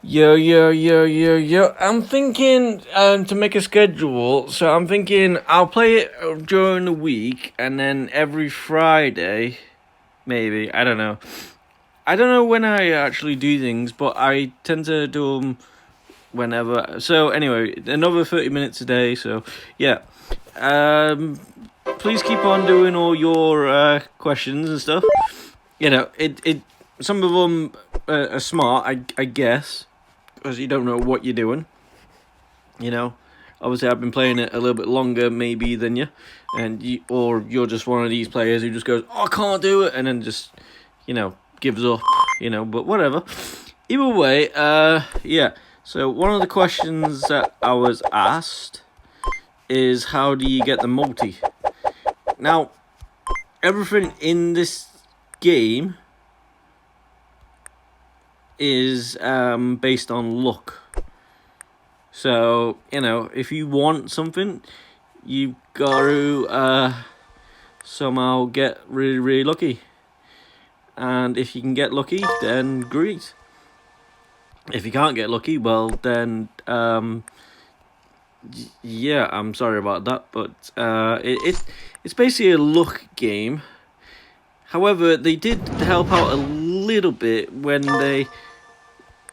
Yo. I'm thinking to make a schedule. So I'm thinking I'll play it during the week and then every Friday, maybe. I don't know. I don't know when I actually do things, but I tend to do them whenever. So anyway, another 30 minutes a day. So yeah. Please keep on doing all your questions and stuff. You know, it. Some of them are smart, I guess, because you don't know what you're doing. You know, obviously I've been playing it a little bit longer maybe than you, or you're just one of these players who just goes, oh, I can't do it, and then just, gives up. But whatever. Either way, yeah. So one of the questions that I was asked is, how do you get the multi? Now, everything in this game is based on luck. So, if you want something, you've got to somehow get really, really lucky. And if you can get lucky, then great. If you can't get lucky, well, then, yeah, I'm sorry about that. But it's basically a luck game. However, they did help out a little bit when they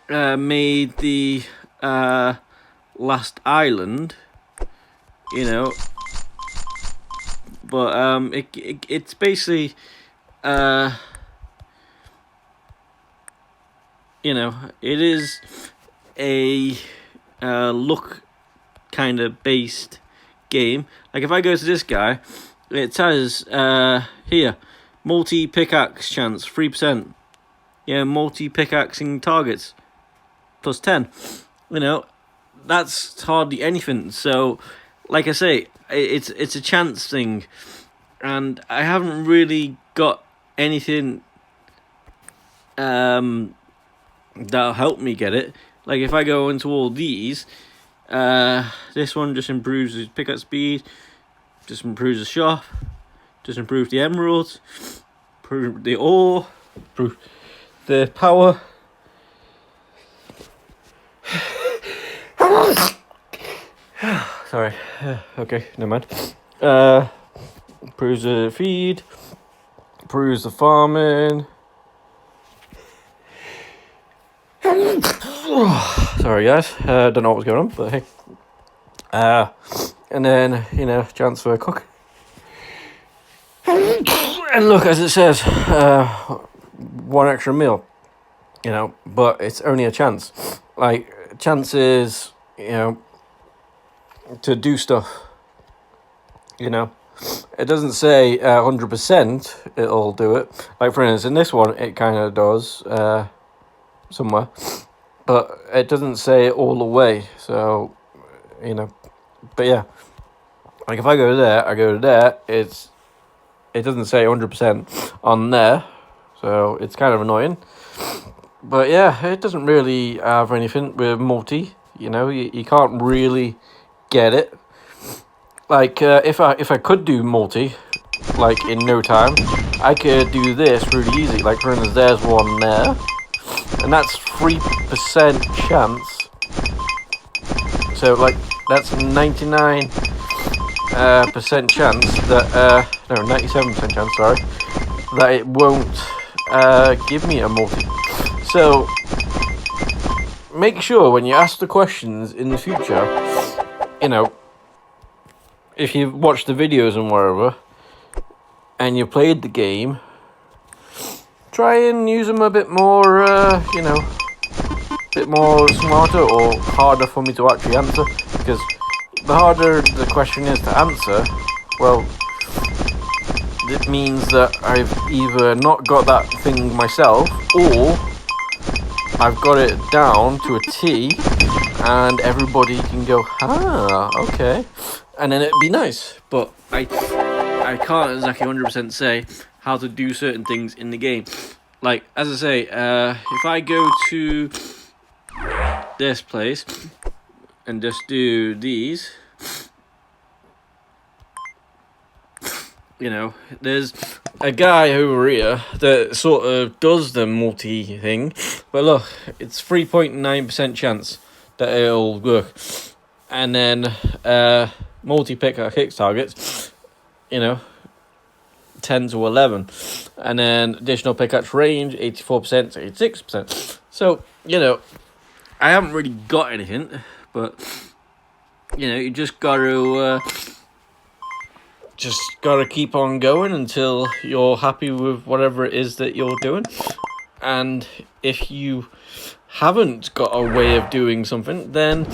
made the last island, but it's basically it is a luck kind of based game. Like if I go to this guy, it says here, multi pickaxe chance 3%. Yeah, multi pickaxing targets plus 10. That's hardly anything. So, like I say, it's a chance thing, and I haven't really got anything that'll help me get it. Like if I go into all these, this one just improves his pickup speed, just improves the shop, just improves the emeralds, improve the ore, improve the power. Sorry. Okay, never mind. Improves the feed, improves the farming. Sorry guys, don't know what was going on, but hey. And then, chance for a cook. And look, as it says, 1 extra meal, but it's only a chance. Like, chances, to do stuff, It doesn't say 100% it'll do it. Like, for instance, in this one, it kind of does, somewhere. But it doesn't say it all the way, so, But yeah, like if I go to there, it doesn't say 100% on there, so it's kind of annoying. But yeah, it doesn't really have anything with multi. You can't really get it. Like if I could do multi, like in no time, I could do this really easy. Like for instance, there's one there, and that's 3% chance. So like that's 99% chance that 97% chance, sorry, that it won't give me a multi. So make sure when you ask the questions in the future, if you've watched the videos and whatever, and you played the game, try and use them a bit more, bit more smarter or harder for me to actually answer, because the harder the question is to answer, well, it means that I've either not got that thing myself, or I've got it down to a T, and everybody can go, okay, and then it'd be nice. But I can't exactly 100% say how to do certain things in the game. Like, as I say, if I go to this place and just do these, there's a guy over here that sort of does the multi thing. But look, it's 3.9% chance that it'll work. And then multi pickaxe targets, 10 to 11. And then additional pickaxe range, 84% to 86%. So, I haven't really got anything, but, you just got to... keep on going until you're happy with whatever it is that you're doing. And if you haven't got a way of doing something, then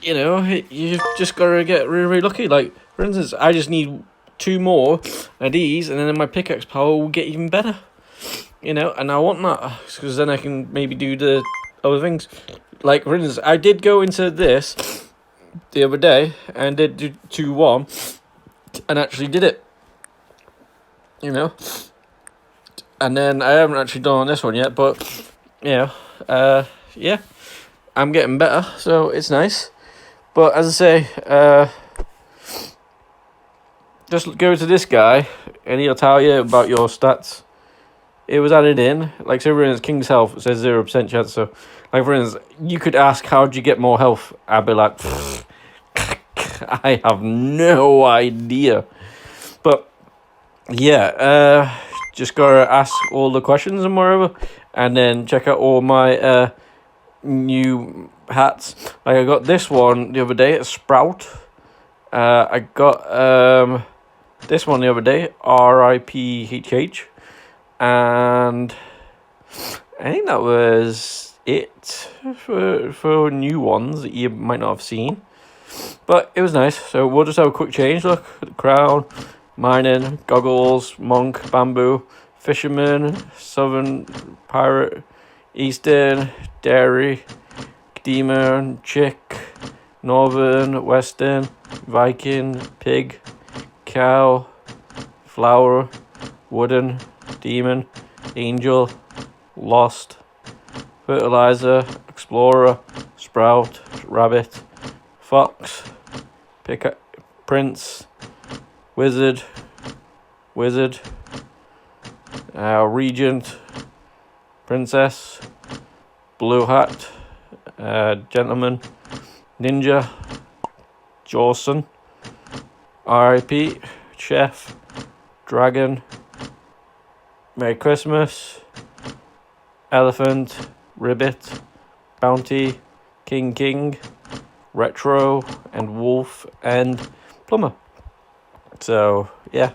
you've just got to get really, really lucky. Like, for instance, I just need 2 more of these, and then my pickaxe power will get even better. And I want that, because then I can maybe do the other things. Like, for instance, I did go into this the other day, and did do 2-1, and actually did it. And then I haven't actually done on this one yet, but, yeah, I'm getting better, so it's nice. But as I say, just go to this guy, and he'll tell you about your stats. It was added in, like, so for instance, King's Health, it says 0% chance, so, like, for instance, you could ask, how'd you get more health? I'd be like, I have no idea. But, yeah, just gotta ask all the questions and whatever, and then check out all my, new hats. Like, I got this one the other day, a Sprout. I got this one the other day, RIPHH, and I think that was it for new ones that you might not have seen. But it was nice. So we'll just have a quick change. Look, crown, mining, goggles, monk, bamboo, fisherman, southern pirate, eastern, dairy, demon, chick, northern, western, Viking, pig, cow, flower, wooden, demon, angel, lost, fertilizer, explorer, sprout, rabbit, fox, prince, wizard, regent, princess, blue hat, gentleman, ninja, Jawson, RIP, chef, dragon, Merry Christmas, elephant, ribbit, bounty, king, retro, and wolf, and plumber. So, yeah.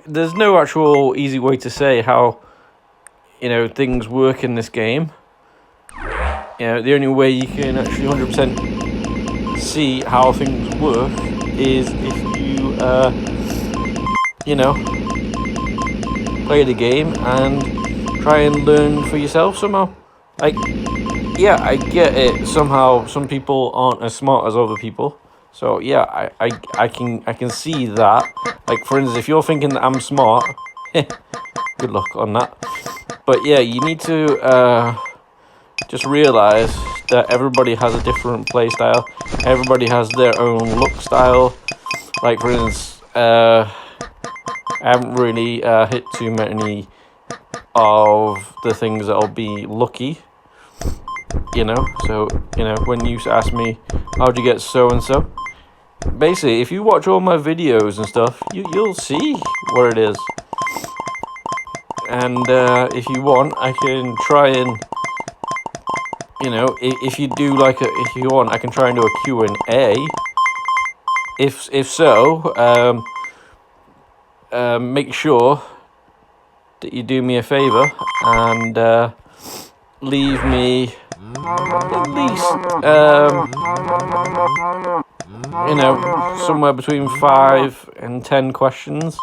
There's no actual easy way to say how, things work in this game. The only way you can actually 100% see how things work is if you, play the game and try and learn for yourself somehow. Like, yeah, I get it. Somehow, some people aren't as smart as other people. So yeah, I can see that. Like, for instance, if you're thinking that I'm smart, good luck on that. But yeah, you need to just realize that everybody has a different play style. Everybody has their own look style. Like, for instance, I haven't really hit too many of the things that'll be lucky. So, when you ask me, how'd you get so-and-so? Basically, if you watch all my videos and stuff, you'll see where it is. And if you want, I can try and, if you do if you want, I can try and do a Q&A. If so, make sure that you do me a favor and leave me at least somewhere between 5 and 10 questions,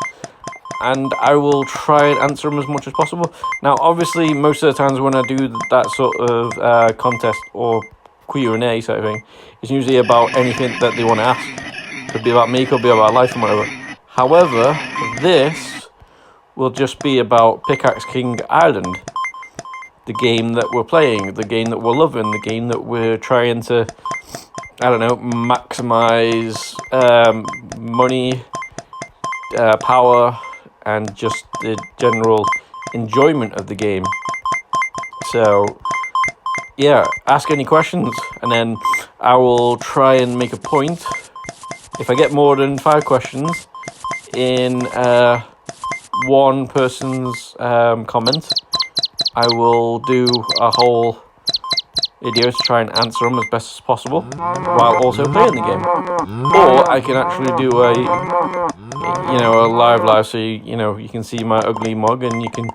and I will try and answer them as much as possible. Now, obviously, most of the times when I do that sort of contest or Q&A sort of thing, it's usually about anything that they want to ask. Could be about me, could be about life and whatever. However, this will just be about Pickaxe King Island, the game that we're playing, the game that we're loving, the game that we're trying to, maximize money power and just the general enjoyment of the game. So yeah, ask any questions, and then I will try and make a point. If I get more than 5 questions in one person's comment, I will do a whole video to try and answer them as best as possible while also playing the game. Or I can actually do a live, so you can see my ugly mug, and you can,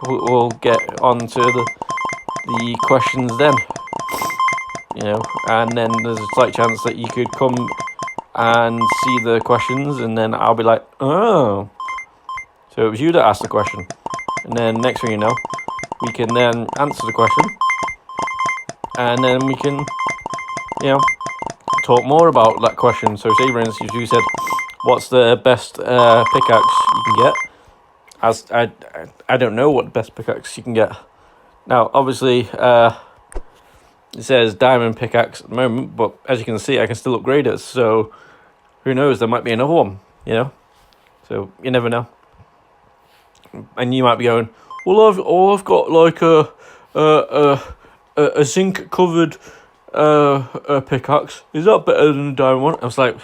we'll get on to the questions then. And then there's a slight chance that you could come and see the questions, and then I'll be like, oh, so it was you that asked the question. And then next thing you know, we can then answer the question, and then we can, talk more about that question. So say, for instance, you said, what's the best pickaxe you can get? As I don't know what the best pickaxe you can get. Now, obviously, it says diamond pickaxe at the moment, but as you can see, I can still upgrade it. So who knows? There might be another one. So you never know. And you might be going, well, I've got like a zinc covered pickaxe. Is that better than a diamond one? I was like,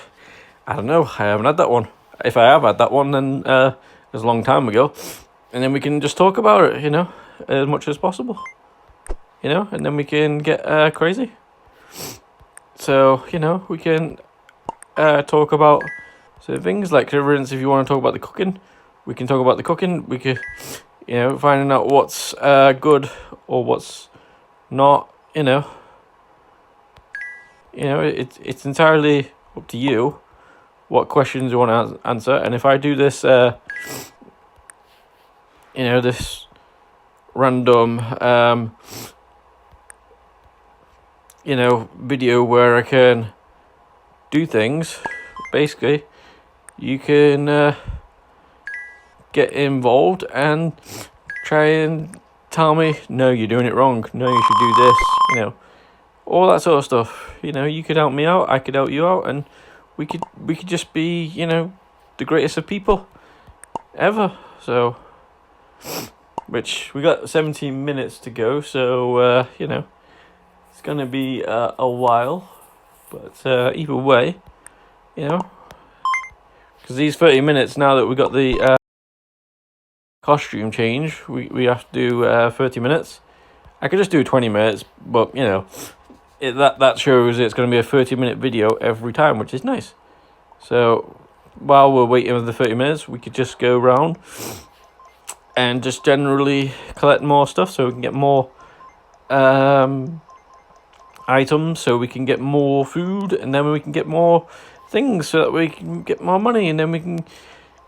I don't know. I haven't had that one. If I have had that one, then it was a long time ago. And then we can just talk about it, as much as possible. And then we can get crazy. So, we can talk about things like, for instance, if you want to talk about the cooking, we can talk about the cooking. We could, finding out what's good or what's not, it's entirely up to you what questions you want to answer. And if I do this, this random, video where I can do things, basically, you can get involved and try and tell me, no, you're doing it wrong. No, you should do this. All that sort of stuff. You could help me out. I could help you out, and we could just be, the greatest of people ever. So, which we got 17 minutes to go. So it's gonna be a while, but either way, because these 30 minutes now that we got the costume change, we have to do 30 minutes. I could just do 20 minutes, but that shows it's going to be a 30-minute video every time, which is nice. So while we're waiting for the 30 minutes, we could just go around and just generally collect more stuff, so we can get more items, so we can get more food, and then we can get more things, so that we can get more money, and then we can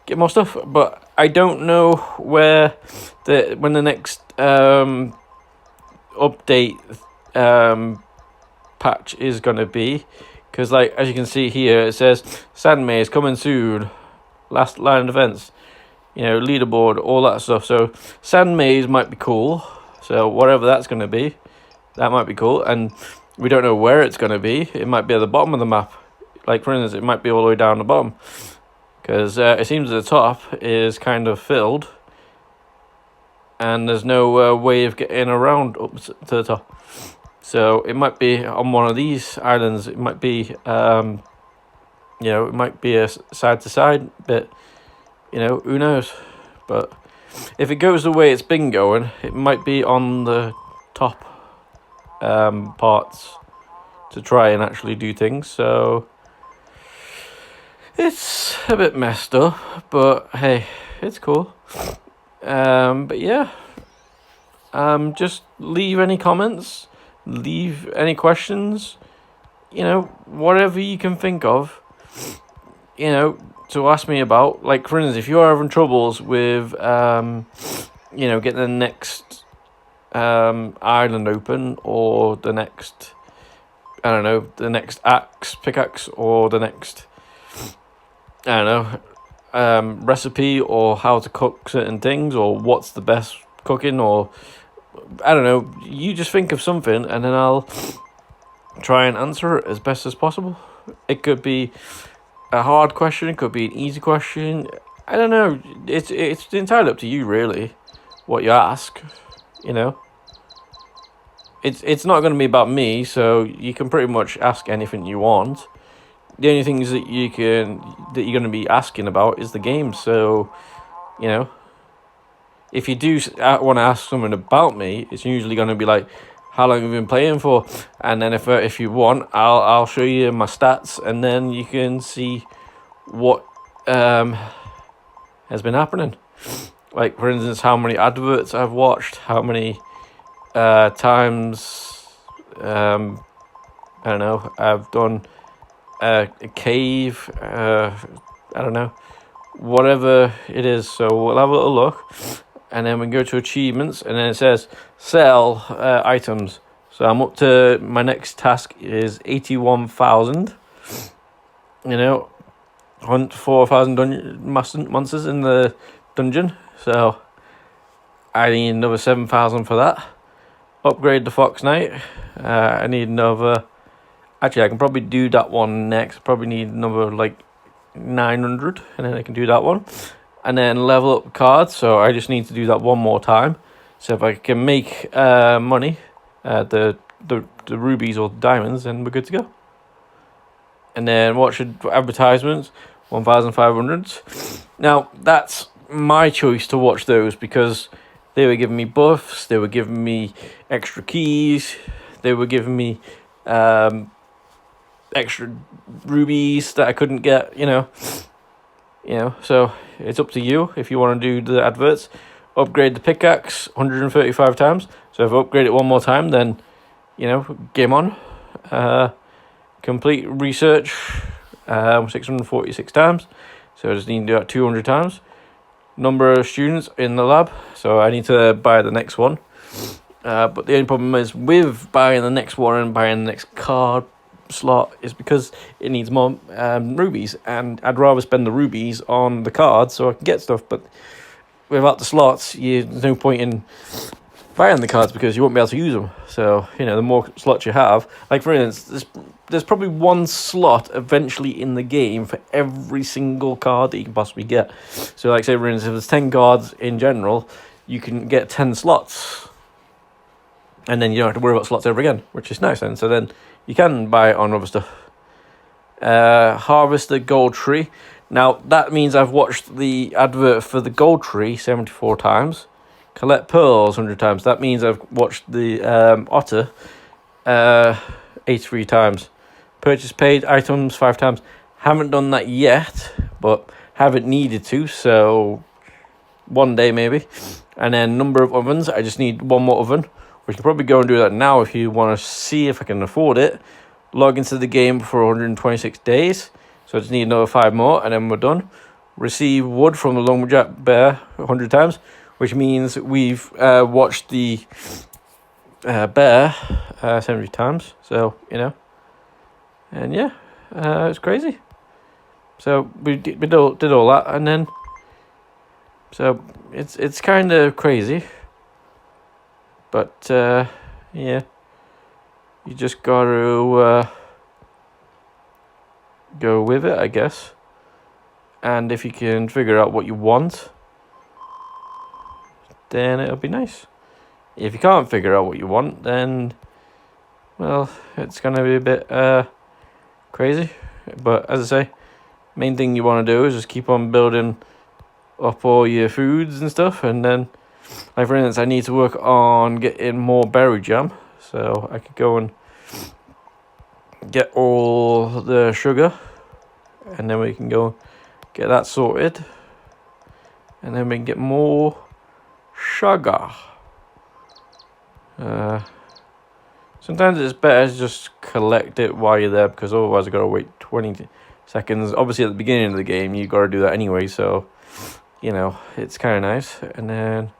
get more stuff. But I don't know when the next update patch is gonna be, because like as you can see here, it says Sand Maze coming soon, last line of events, leaderboard, all that stuff. So Sand Maze might be cool, so whatever that's gonna be, that might be cool. And we don't know where it's gonna be. It might be at the bottom of the map, like for instance, it might be all the way down the bottom, because it seems the top is kind of filled and there's no way of getting around up to the top. So it might be on one of these islands. It might be, it might be a side-to-side bit. Who knows? But if it goes the way it's been going, it might be on the top parts to try and actually do things. So it's a bit messed up, but hey, it's cool. But yeah, just leave any comments, leave any questions, whatever you can think of, to ask me about. Like, for instance, if you're having troubles with, getting the next island open, or the next, the next pickaxe, or the next, recipe, or how to cook certain things, or what's the best cooking, or you just think of something, and then I'll try and answer it as best as possible. It could be a hard question, it could be an easy question. I don't know. It's entirely up to you, really, what you ask. You know, it's not going to be about me, so you can pretty much ask anything you want. The only things that you're going to be asking about is the game. So, you know, if you do want to ask someone about me, it's usually going to be like, how long have you been playing for? And then if you want, I'll show you my stats, and then you can see what has been happening. Like, for instance, how many adverts I've watched, how many times I don't know, I've done a cave, I don't know, whatever it is. So we'll have a little look, and then we go to achievements, and then it says sell items. So I'm up to, my next task is 81,000. You know, hunt 4,000 monsters in the dungeon. So I need another 7,000 for that. Upgrade the Fox Knight. I need another. Actually, I can probably do that one next. Probably need another like 900, and then I can do that one. And then level up cards. So I just need to do that one more time. So if I can make money, the rubies or diamonds, then we're good to go. And then watch advertisements, 1,500. Now that's my choice to watch those, because they were giving me buffs, they were giving me extra keys, they were giving me extra rubies that I couldn't get, you know. So it's up to you if you want to do the adverts. Upgrade the pickaxe 135 times. So if I upgrade it one more time, then, you know, game on. Complete research 646 times. So I just need to do that 200 times. Number of students in the lab, so I need to buy the next one. But the only problem is with buying the next one and buying the next card slot is because it needs more rubies, and I'd rather spend the rubies on the cards so I can get stuff. But without the slots, there's no point in buying the cards because you won't be able to use them. So, you know, the more slots you have, like for instance, there's probably one slot eventually in the game for every single card that you can possibly get. So, like, say for instance, if there's 10 cards in general, you can get 10 slots, and then you don't have to worry about slots ever again, which is nice. And so then you can buy it on other stuff. Harvest the gold tree. Now that means I've watched the advert for the gold tree 74 times. Collect pearls 100 times. That means I've watched the otter 83 times. Purchase paid items 5 times. Haven't done that yet, but haven't needed to, so one day maybe. And then number of ovens. I just need one more oven. We can probably go and do that now if you want to see if I can afford it. Log into the game for 126 days. So I just need another 5 more, and then we're done. Receive wood from the lumberjack bear 100 times, which means we've watched the bear 70 times. So, you know, and yeah, it's crazy. So we did all that, and then so it's kind of crazy, but yeah, you just got to go with it, I guess. And if you can figure out what you want, then it'll be nice. If you can't figure out what you want, then, well, it's going to be a bit crazy. But as I say, main thing you want to do is just keep on building up all your foods and stuff. And then, like for instance, I need to work on getting more berry jam, so I could go and get all the sugar, and then we can go get that sorted, and then we can get more sugar. Sometimes it's better to just collect it while you're there, because otherwise I gotta wait 20 seconds. Obviously at the beginning of the game you gotta do that anyway, so you know, it's kind of nice. And then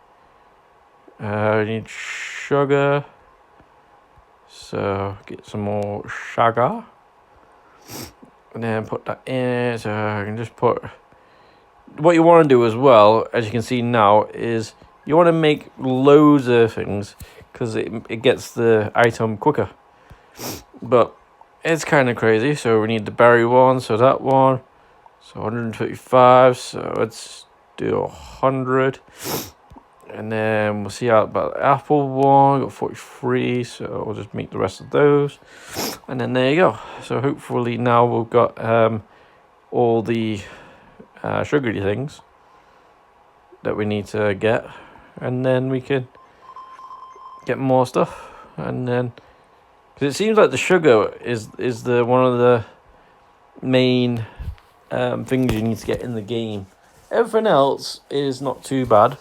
I need sugar, so get some more sugar, and then put that in. So I can just put, what you want to do as well, as you can see now, is you want to make loads of things, because it gets the item quicker. But it's kind of crazy. So we need the berry one, so that one, So 135, so let's do 100. And then we'll see how about the Apple one. Got 43, so we'll just make the rest of those. And then there you go. So hopefully now we've got all the sugary things that we need to get. And then we can get more stuff. And then, because it seems like the sugar is the one of the main things you need to get in the game. Everything else is not too bad,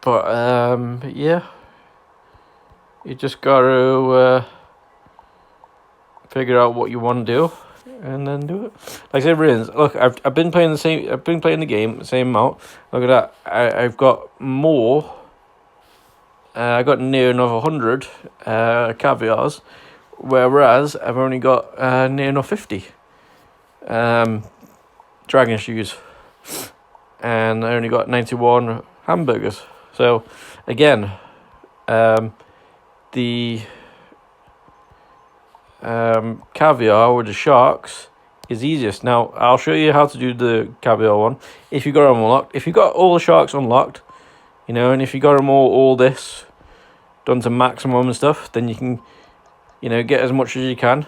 but yeah, you just gotta figure out what you want to do and then do it. Like I said, Rins, look, I've been playing the game the same amount. Look at that, I've got more. I got near enough 100 caviars, whereas I've only got near enough 50 dragon shoes, and I only got 91 hamburgers. So again, the caviar with the sharks is easiest. Now I'll show you how to do the caviar one if you got them unlocked. If you got all the sharks unlocked, you know, and if you got them all this done to maximum and stuff, then you can, you know, get as much as you can.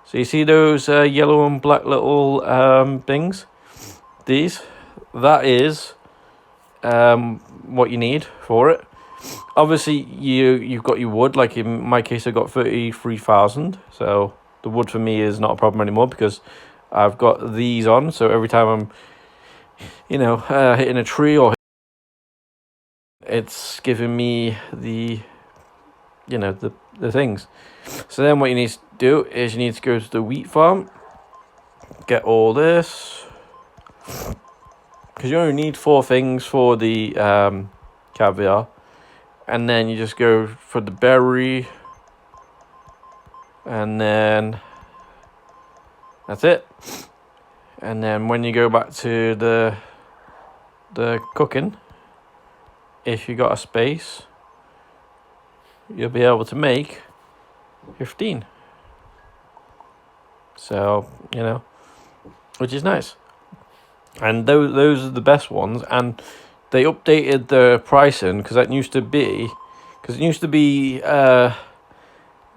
So you see those yellow and black little things? That is what you need for it. Obviously, you've got your wood. Like in my case, I got 33,000. So the wood for me is not a problem anymore because I've got these on. So every time I'm, you know, hitting a tree or it's giving me the, you know, the things. So then what you need to do is you need to go to the wheat farm, get all this, because you only need 4 things for the caviar, and then you just go for the berry, and then that's it. And then when you go back to the cooking, if you got a space, you'll be able to make 15. So, you know, which is nice. And those are the best ones. And they updated the pricing because it used to be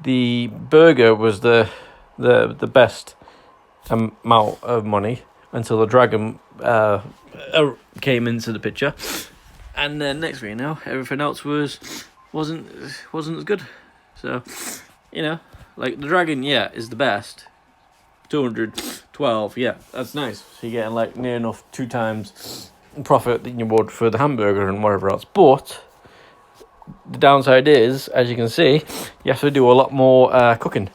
the burger was the best amount of money until the dragon came into the picture. And then next thing you know, everything else wasn't as good. So, you know, like the dragon, yeah, is the best. 212, yeah, that's nice. So you're getting like near enough 2 times profit than you would for the hamburger and whatever else. But the downside is, as you can see, you have to do a lot more cooking.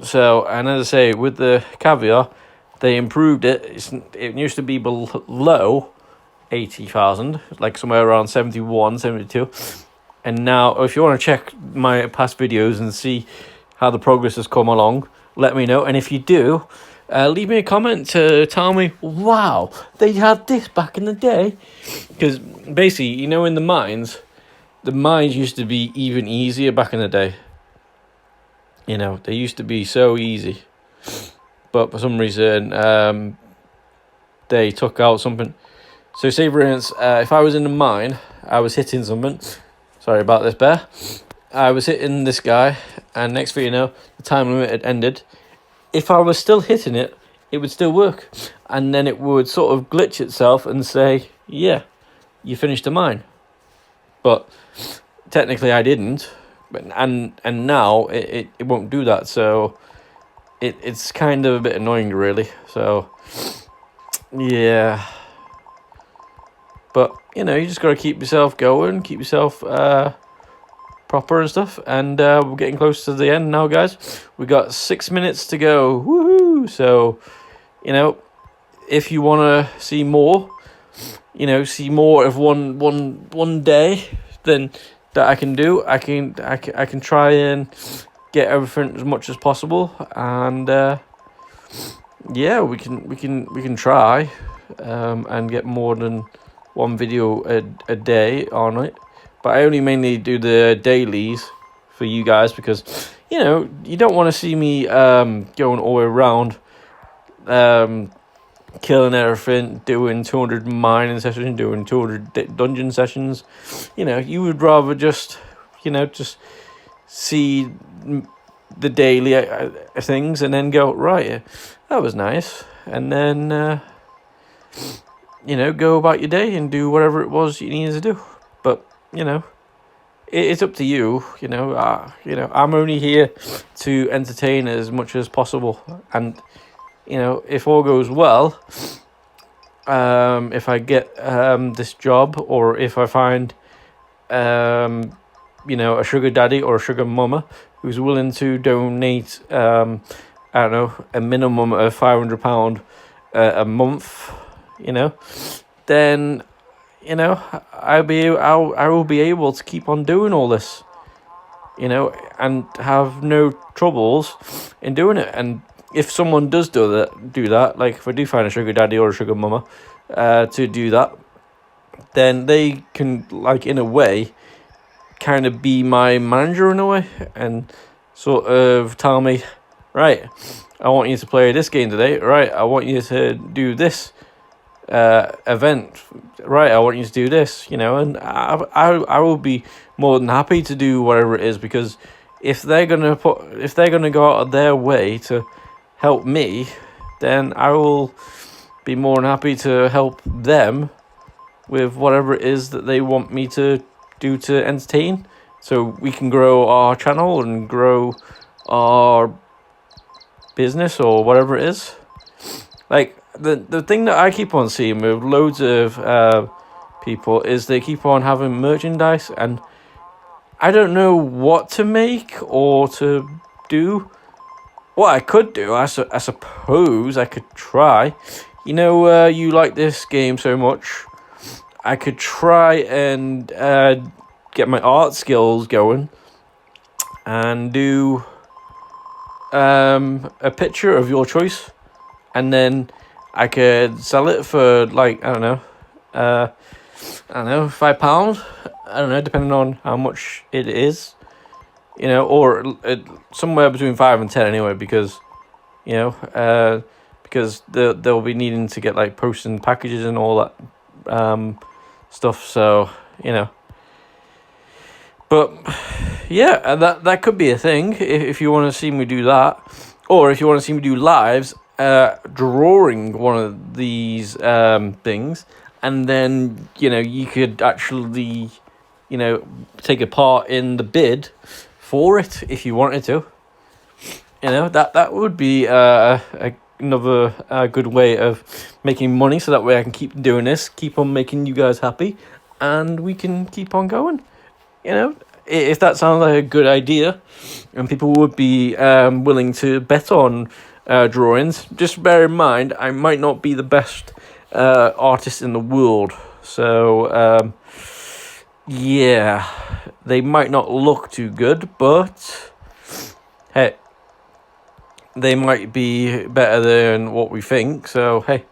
So, and as I say, with the caviar, they improved it. It used to be below 80,000, like somewhere around 71, 72. And now, if you want to check my past videos and see how the progress has come along, let me know. And if you do, leave me a comment to tell me, wow, they had this back in the day. Because basically, you know, in the mines used to be even easier back in the day. You know, they used to be so easy. But for some reason, they took out something. So say, for instance, if I was in the mine, I was hitting something. Sorry about this, Bear. I was hitting this guy, and next thing you know, the time limit had ended. If I was still hitting it, it would still work. And then it would sort of glitch itself and say, yeah, you finished the mine. But technically I didn't. And now it won't do that. So it's kind of a bit annoying, really. So, yeah. But, you know, you just got to keep yourself going, keep yourself proper and stuff. And we're getting close to the end now, guys. We got 6 minutes to go. Woohoo! So, you know, if you want to see more, you know, see more of one day, then that I can do. I can try and get everything as much as possible. And yeah, we can try and get more than one video a day on it. But I only mainly do the dailies for you guys because, you know, you don't want to see me going all the way around killing everything, doing 200 mining sessions, doing 200 dungeon sessions. You would rather just, just see the daily things and then go, right, that was nice. And then, go about your day and do whatever it was you needed to do. But, it's up to you. I'm only here to entertain as much as possible. And, if all goes well, if I get this job, or if I find a sugar daddy or a sugar mama who's willing to donate I don't know, a minimum of £500 a month, then I will be able to keep on doing all this, and have no troubles in doing it. And if someone does do that, like if I do find a sugar daddy or a sugar mama to do that, then they can, like, in a way, kind of be my manager in a way, and sort of tell me, right, I want you to play this game today, right, I want you to do this event, right, I want you to do this, and I will be more than happy to do whatever it is, because if they're gonna go out of their way to help me, then I will be more than happy to help them with whatever it is that they want me to do to entertain, so we can grow our channel and grow our business or whatever it is. Like, the thing that I keep on seeing with loads of people is they keep on having merchandise, and I don't know what to make or to do. What I could do, I suppose I could try. You like this game so much, I could try and get my art skills going and do a picture of your choice, and then I could sell it for, like, I don't know, £5. I don't know, depending on how much it is, or somewhere between 5 and 10 anyway, because they'll be needing to get, like, posting packages and all that stuff, so but yeah, that could be a thing if you want to see me do that, or if you want to see me do lives drawing one of these things, and then you could actually take a part in the bid for it if you wanted to. That would be another good way of making money, so that way I can keep doing this, keep on making you guys happy, and we can keep on going. If that sounds like a good idea and people would be willing to bet on drawings, just bear in mind I might not be the best artist in the world, so yeah, they might not look too good, but hey, they might be better than what we think, so hey.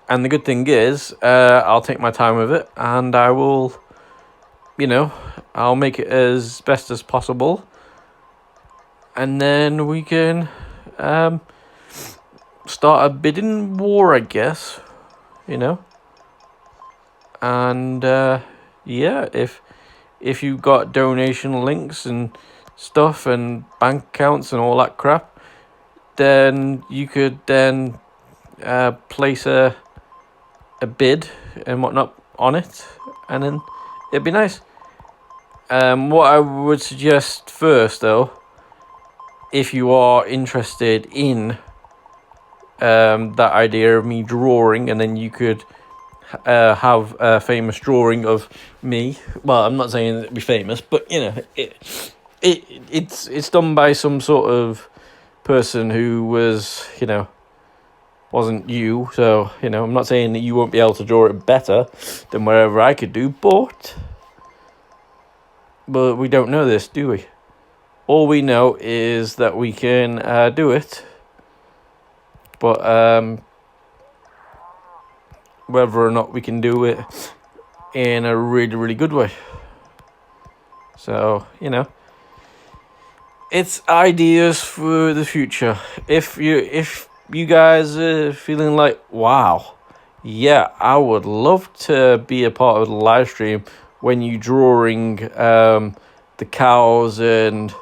And the good thing is, I'll take my time with it, and I will, I'll make it as best as possible, and then we can start a bidding war, I guess, and yeah, if you got donation links and stuff and bank accounts and all that crap, then you could then place a bid and whatnot on it, and then it'd be nice. What I would suggest first, though, if you are interested in that idea of me drawing, and then you could have a famous drawing of me. Well, I'm not saying it'd be famous, but it's done by some sort of person who was, wasn't you. So, I'm not saying that you won't be able to draw it better than whatever I could do, but we don't know this, do we? All we know is that we can do it, but whether or not we can do it in a really, really good way. So, it's ideas for the future. If you guys are feeling like, wow, yeah, I would love to be a part of the live stream when you drawing the cows and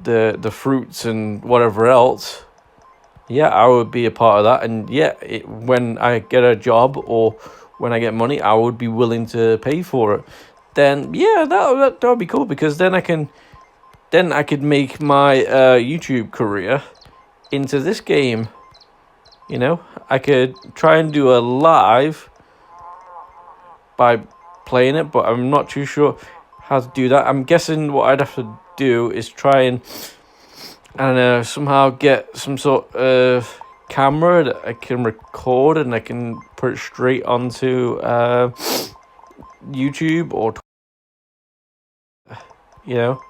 the fruits and whatever else. Yeah, I would be a part of that. And yeah, when I get a job or when I get money, I would be willing to pay for it. Then yeah, that would be cool, because then I could make my YouTube career into this game. You know, I could try and do a live by playing it, but I'm not too sure how to do that. I'm guessing what I'd have to do is try and, I don't know, somehow get some sort of camera that I can record and I can put it straight onto YouTube, or you know,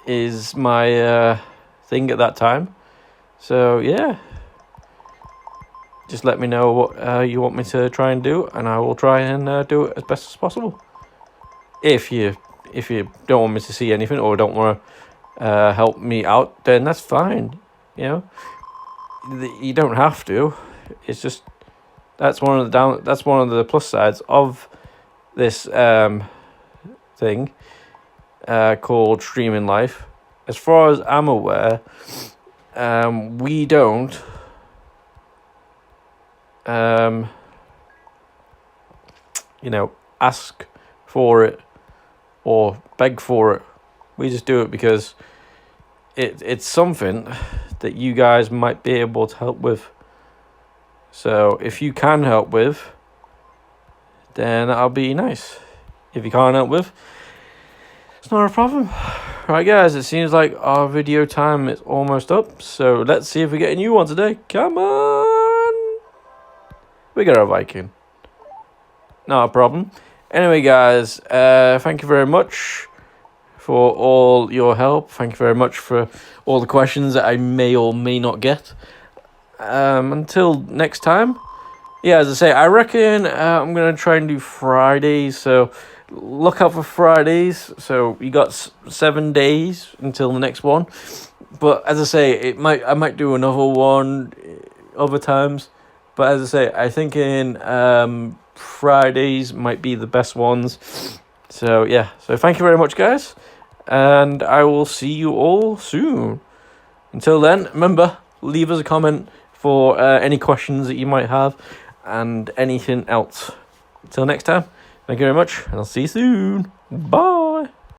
is my thing at that time. So yeah, just let me know what you want me to try and do, and I will try and do it as best as possible. If you don't want me to see anything or don't want to help me out, then that's fine. You know, you don't have to. It's just that's one of the plus sides of this thing called streaming life. As far as I'm aware, we don't ask for it or beg for it. We just do it because it's something that you guys might be able to help with. So if you can help with, then that'll be nice. If you can't help with, it's not a problem. Right, guys, it seems like our video time is almost up, so let's see if we get a new one today. Come on! We got a Viking. Not a problem. Anyway, guys, thank you very much for all your help. Thank you very much for all the questions that I may or may not get. Until next time. Yeah, as I say, I reckon I'm going to try and do Fridays, so look out for Fridays. So you got 7 days until the next one. But as I say, I might do another one other times. But as I say, I think in Fridays might be the best ones. So yeah, so thank you very much, guys, and I will see you all soon. Until then, remember, leave us a comment for any questions that you might have and anything else. Until next time, thank you very much, and I'll see you soon. Bye.